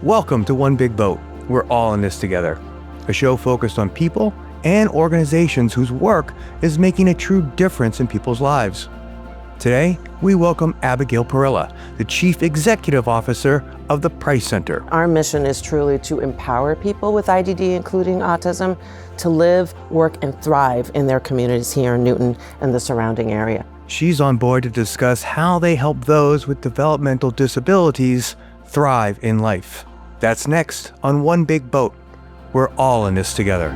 Welcome to One Big Boat. We're all in this together. A show focused on people and organizations whose work is making a true difference in people's lives. Today, we welcome Abigail Perilla, the Chief Executive Officer of the Price Center. Our mission is truly to empower people with IDD, including autism, to live, work, and thrive in their communities here in Newton and the surrounding area. She's on board to discuss how they help those with developmental disabilities thrive in life. That's next on One Big Boat. We're all in this together.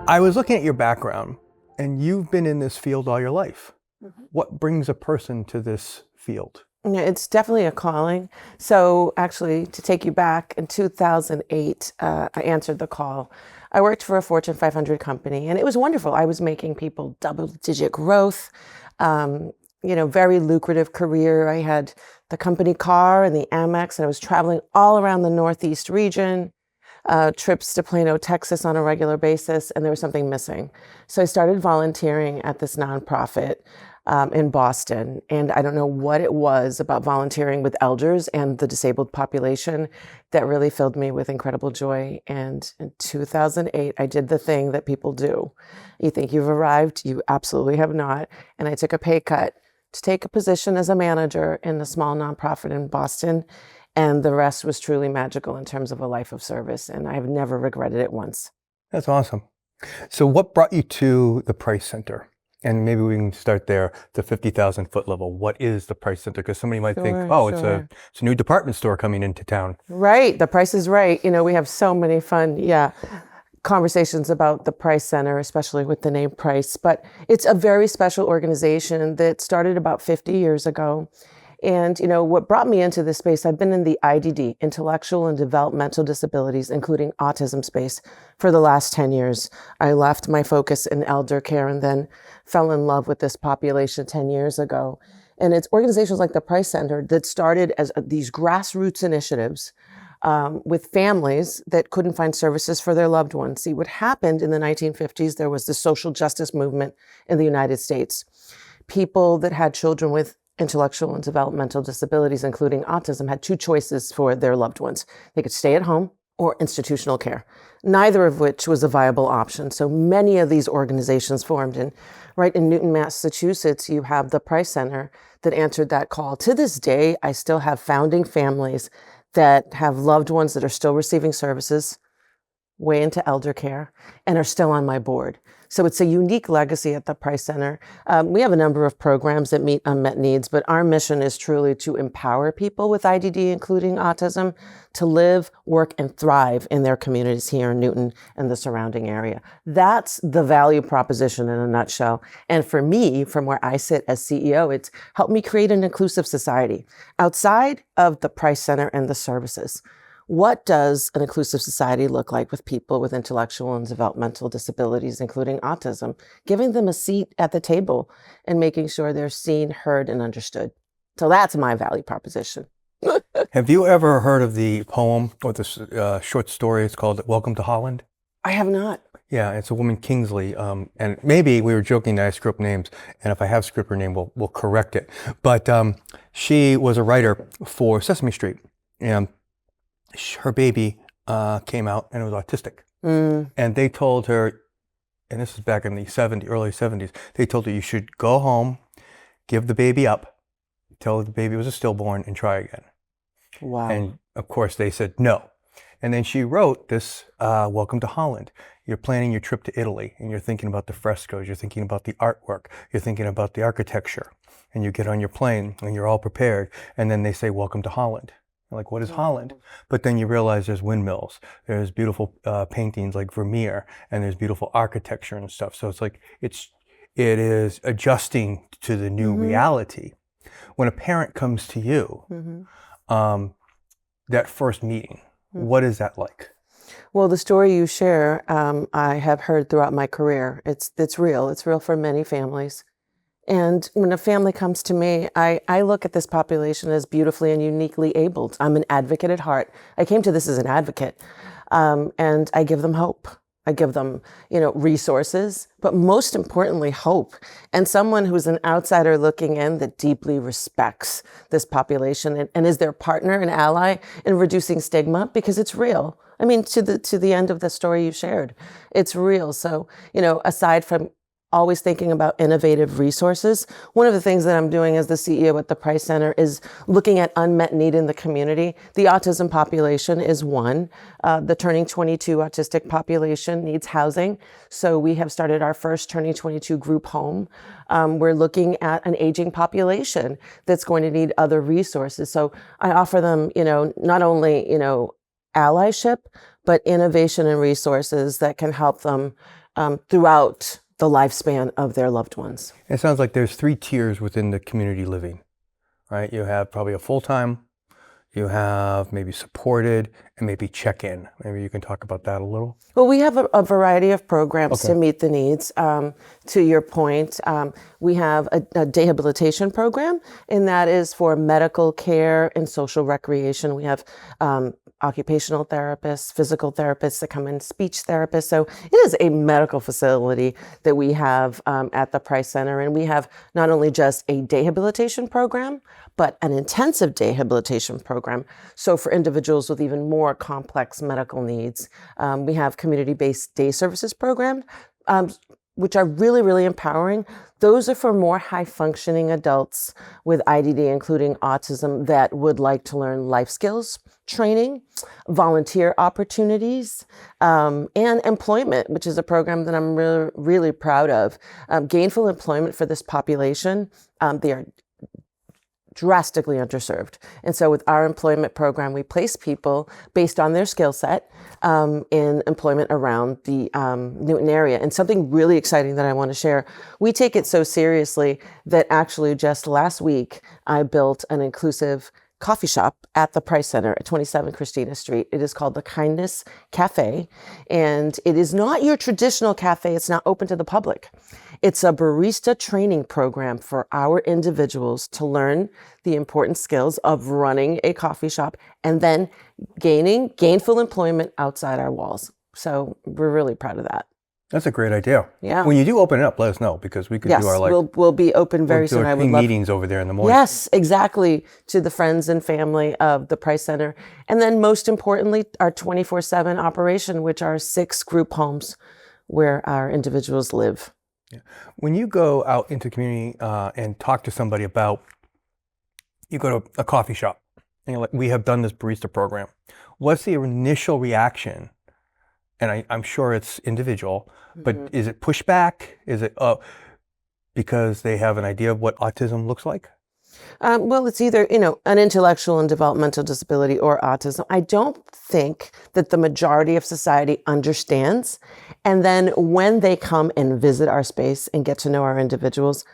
I was looking at your background, and you've been in this field all your life. Mm-hmm. What brings a person to this field? It's definitely a calling. So actually, to take you back, in 2008, I answered the call. I worked for a Fortune 500 company, and it was wonderful. I was making people double-digit growth, very lucrative career. I had the company car and the Amex, and I was traveling all around the Northeast region, trips to Plano, Texas on a regular basis, and there was something missing. So I started volunteering at this nonprofit in Boston. And I don't know what it was about volunteering with elders and the disabled population that really filled me with incredible joy. And in 2008, I did the thing that people do. You think you've arrived, you absolutely have not. And I took a pay cut to take a position as a manager in a small nonprofit in Boston. And the rest was truly magical in terms of a life of service. And I've never regretted it once. That's awesome. So what brought you to the Price Center? And maybe we can start there, the 50,000 foot level. What is the Price Center? Because somebody might think, it's a new department store coming into town. Right. The Price is right. We have so many fun, conversations about the Price Center, especially with the name Price. But it's a very special organization that started about 50 years ago. And, what brought me into this space, I've been in the IDD, intellectual and developmental disabilities, including autism space, for the last 10 years. I left my focus in elder care and then fell in love with this population 10 years ago. And it's organizations like the Price Center that started as these grassroots initiatives with families that couldn't find services for their loved ones. See, what happened in the 1950s, there was the social justice movement in the United States. People that had children with intellectual and developmental disabilities, including autism, had two choices for their loved ones. They could stay at home or institutional care, neither of which was a viable option. So many of these organizations formed. And right in Newton, Massachusetts, you have the Price Center that answered that call. To this day, I still have founding families that have loved ones that are still receiving services way into elder care and are still on my board. So it's a unique legacy at the Price Center. We have a number of programs that meet unmet needs, but our mission is truly to empower people with IDD, including autism, to live, work, and thrive in their communities here in Newton and the surrounding area. That's the value proposition in a nutshell. And for me, from where I sit as CEO, it's helped me create an inclusive society outside of the Price Center and the services. What does an inclusive society look like with people with intellectual and developmental disabilities, including autism? Giving them a seat at the table and making sure they're seen, heard, and understood. So that's my value proposition. Have you ever heard of the poem or the short story? It's called Welcome to Holland. I have not. Yeah, it's a woman, Kingsley, and maybe we were joking that I screw up names, and if I have screwed her name, we'll correct it. But she was a writer for Sesame Street, and her baby came out and it was autistic. And they told her, and this is back in the early 70s, they told her you should go home, give the baby up, tell her the baby was a stillborn, and try again. Wow. And of course they said no. And then she wrote this, Welcome to Holland. You're planning your trip to Italy and you're thinking about the frescoes, you're thinking about the artwork, you're thinking about the architecture, and you get on your plane and you're all prepared. And then they say, Welcome to Holland. Like, what is Holland? But then you realize there's windmills, there's beautiful paintings like Vermeer, and there's beautiful architecture and stuff. So it's like, it is adjusting to the new reality. When a parent comes to you, that first meeting, what is that like? Well, the story you share, I have heard throughout my career. It's real. It's real for many families. And when a family comes to me, I look at this population as beautifully and uniquely abled. I'm an advocate at heart. I came to this as an advocate, and I give them hope. I give them, resources, but most importantly, hope. And someone who's an outsider looking in that deeply respects this population and is their partner and ally in reducing stigma, because it's real. I mean, to the end of the story you shared, it's real. So, aside from always thinking about innovative resources, one of the things that I'm doing as the CEO at the Price Center is looking at unmet need in the community. The autism population is one. The turning 22 autistic population needs housing. So we have started our first turning 22 group home. We're looking at an aging population that's going to need other resources. So I offer them, not only, allyship, but innovation and resources that can help them throughout the lifespan of their loved ones. It sounds like there's 3 tiers within the community living, right? You have probably a full-time, you have maybe supported, and maybe check-in. Maybe you can talk about that a little. Well, we have a variety of programs to meet the needs. To your point, we have a dehabilitation program, and that is for medical care and social recreation. We have occupational therapists, physical therapists that come in, speech therapists. So it is a medical facility that we have at the Price Center. And we have not only just a dehabilitation program, but an intensive dehabilitation program. So for individuals with even more complex medical needs, we have community-based day services program, which are really, really empowering. Those are for more high-functioning adults with IDD, including autism, that would like to learn life skills, training, volunteer opportunities, and employment, which is a program that I'm really, really proud of. Gainful employment for this population, they are drastically underserved. And so with our employment program, we place people based on their skill set in employment around the Newton area. And something really exciting that I want to share, we take it so seriously that actually just last week, I built an inclusive coffee shop at the Price Center at 27 Christina Street. It is called the Kindness Cafe. And it is not your traditional cafe. It's not open to the public. It's a barista training program for our individuals to learn the important skills of running a coffee shop and then gaining gainful employment outside our walls. So we're really proud of that. That's a great idea. Yeah. When you do open it up, let us know, because we could do our we'll be open very soon. I would love meetings over there in the morning. Yes, exactly. To the friends and family of the Price Center. And then most importantly, our 24/7 operation, which are 6 group homes where our individuals live. Yeah. When you go out into the community and talk to somebody about, you go to a coffee shop and you're like, we have done this barista program. What's the initial reaction? And I'm sure it's individual, but is it pushback? Is it because they have an idea of what autism looks like? Well, it's either, an intellectual and developmental disability or autism. I don't think that the majority of society understands. And then when they come and visit our space and get to know our individuals,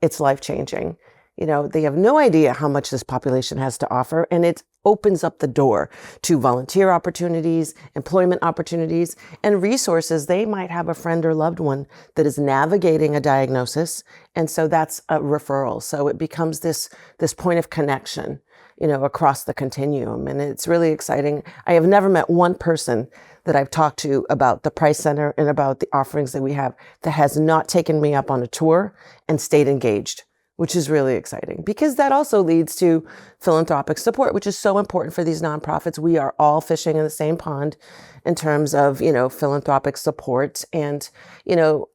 it's life-changing. They have no idea how much this population has to offer, and it opens up the door to volunteer opportunities, employment opportunities, and resources. They might have a friend or loved one that is navigating a diagnosis, and so that's a referral. So it becomes this point of connection, across the continuum, and it's really exciting. I have never met one person that I've talked to about the Price Center and about the offerings that we have that has not taken me up on a tour and stayed engaged, which is really exciting, because that also leads to philanthropic support, which is so important for these nonprofits. We are all fishing in the same pond in terms of, philanthropic support. And,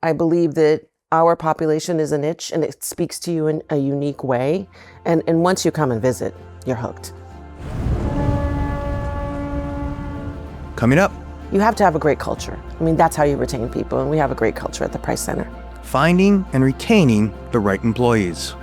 I believe that our population is a niche and it speaks to you in a unique way. And once you come and visit, you're hooked. Coming up, you have to have a great culture. I mean, that's how you retain people. And we have a great culture at the Price Center. finding and retaining the right employees.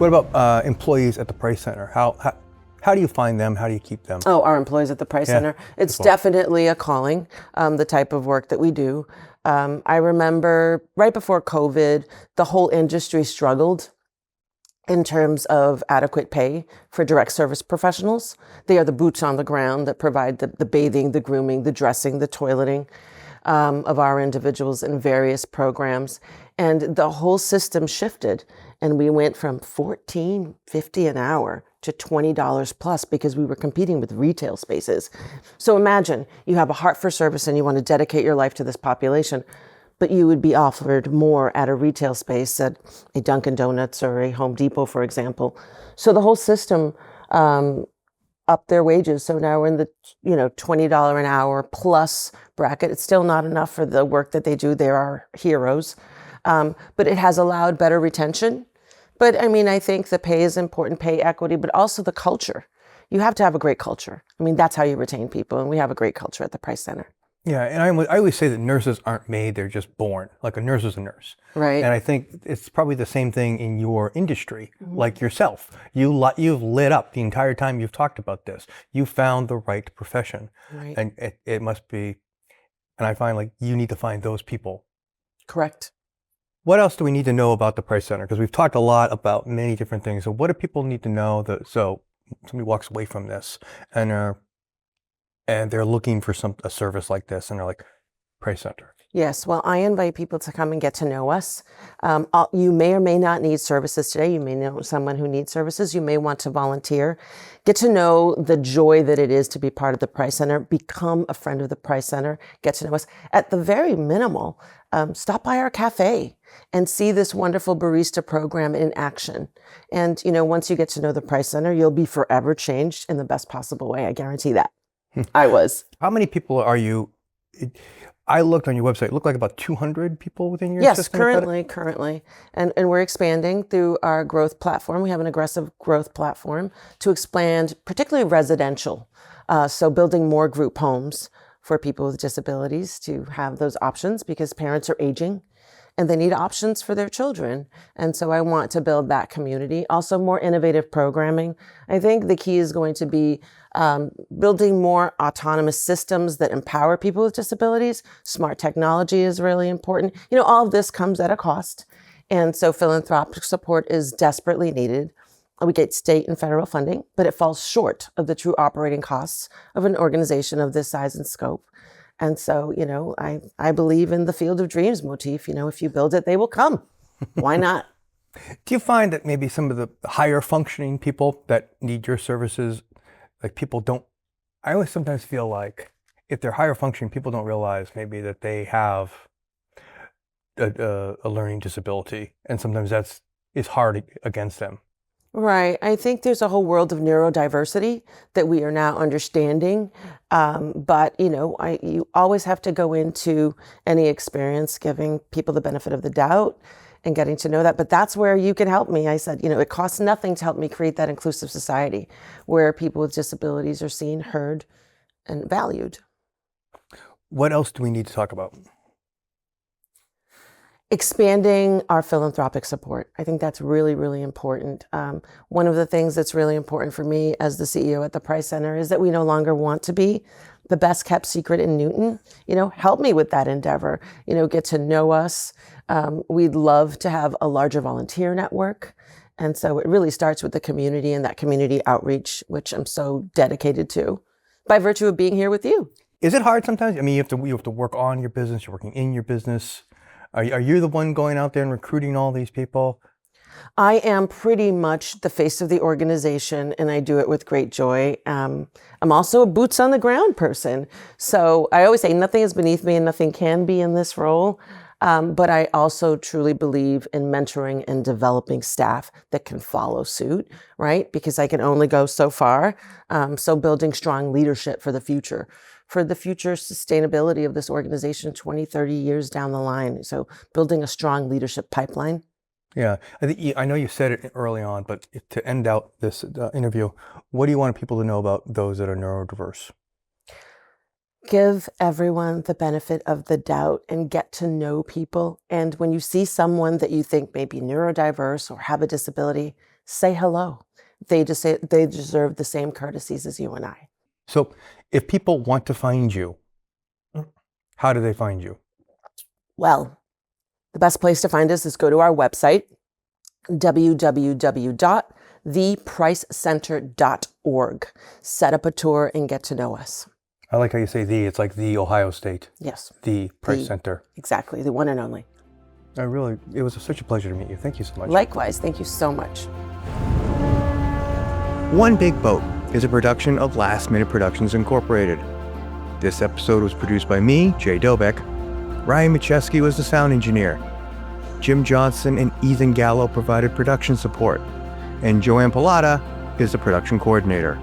What about employees at the Price Center? How do you find them? How do you keep them? Oh, our employees at the Price Center. It's definitely a calling, the type of work that we do. I remember right before COVID, the whole industry struggled in terms of adequate pay for direct service professionals. They are the boots on the ground that provide the bathing, the grooming, the dressing, the toileting of our individuals in various programs. And the whole system shifted. And we went from $14.50 an hour to $20 plus because we were competing with retail spaces. So imagine you have a heart for service and you want to dedicate your life to this population, but you would be offered more at a retail space at a Dunkin' Donuts or a Home Depot, for example. So the whole system upped their wages. So now we're in the $20 an hour plus bracket. It's still not enough for the work that they do. They're our heroes, but it has allowed better retention. But I mean, I think the pay is important, pay equity, but also the culture. You have to have a great culture. I mean, that's how you retain people, and we have a great culture at the Price Center. Yeah, and I always say that nurses aren't made, they're just born. Like a nurse is a nurse. Right. And I think it's probably the same thing in your industry, like yourself. You've lit up the entire time you've talked about this. You found the right profession. Right. And it must be, and I find like you need to find those people. Correct. What else do we need to know about the Price Center? Because we've talked a lot about many different things. So what do people need to know so somebody walks away from this and they're looking for a service like this and they're like, Price Center? Yes. Well, I invite people to come and get to know us. You may or may not need services today. You may know someone who needs services. You may want to volunteer. Get to know the joy that it is to be part of the Price Center. Become a friend of the Price Center. Get to know us. At the very minimal, stop by our cafe and see this wonderful barista program in action. And, once you get to know the Price Center, you'll be forever changed in the best possible way. I guarantee that. I was. How many people are you? I looked on your website. It looked like about 200 people within your system. Yes, currently. And we're expanding through our growth platform. We have an aggressive growth platform to expand, particularly residential. So building more group homes for people with disabilities to have those options because parents are aging and they need options for their children. And so I want to build that community. Also more innovative programming. I think the key is going to be building more autonomous systems that empower people with disabilities. Smart technology is really important. All of this comes at a cost. And so philanthropic support is desperately needed. We get state and federal funding, but it falls short of the true operating costs of an organization of this size and scope. And so, I believe in the field of dreams motif. If you build it, they will come. Why not? Do you find that maybe some of the higher functioning people that need your services, like I always sometimes feel like if they're higher functioning, people don't realize maybe that they have a learning disability. And sometimes it's hard against them. Right. I think there's a whole world of neurodiversity that we are now understanding. But, you always have to go into any experience giving people the benefit of the doubt and getting to know that. But that's where you can help me. I said, it costs nothing to help me create that inclusive society where people with disabilities are seen, heard, and valued. What else do we need to talk about? Expanding our philanthropic support. I think that's really, really important. One of the things that's really important for me as the CEO at the Price Center is that we no longer want to be the best kept secret in Newton. Help me with that endeavor. Get to know us. We'd love to have a larger volunteer network. And so it really starts with the community and that community outreach, which I'm so dedicated to by virtue of being here with you. Is it hard sometimes? I mean, you have to work on your business. You're working in your business. Are you the one going out there and recruiting all these people? I am pretty much the face of the organization, and I do it with great joy. I'm also a boots on the ground person. So I always say nothing is beneath me and nothing can be in this role. But I also truly believe in mentoring and developing staff that can follow suit, right? Because I can only go so far. So building strong leadership for the future sustainability of this organization 20, 30 years down the line. So building a strong leadership pipeline. Yeah, I know you said it early on, but to end out this interview, what do you want people to know about those that are neurodiverse? Give everyone the benefit of the doubt and get to know people. And when you see someone that you think may be neurodiverse or have a disability, say hello. They deserve the same courtesies as you and I. So if people want to find you, how do they find you? Well, the best place to find us is go to our website, www.thepricecenter.org. Set up a tour and get to know us. I like how you say the, it's like the Ohio State. Yes. The Price Center. Exactly, the one and only. It was such a pleasure to meet you. Thank you so much. Likewise, thank you so much. One Big Boat is a production of Last Minute Productions Incorporated. This episode was produced by me, Jay Dobeck. Ryan Macheski was the sound engineer. Jim Johnson and Ethan Gallo provided production support. And Joanne Pilata is the production coordinator.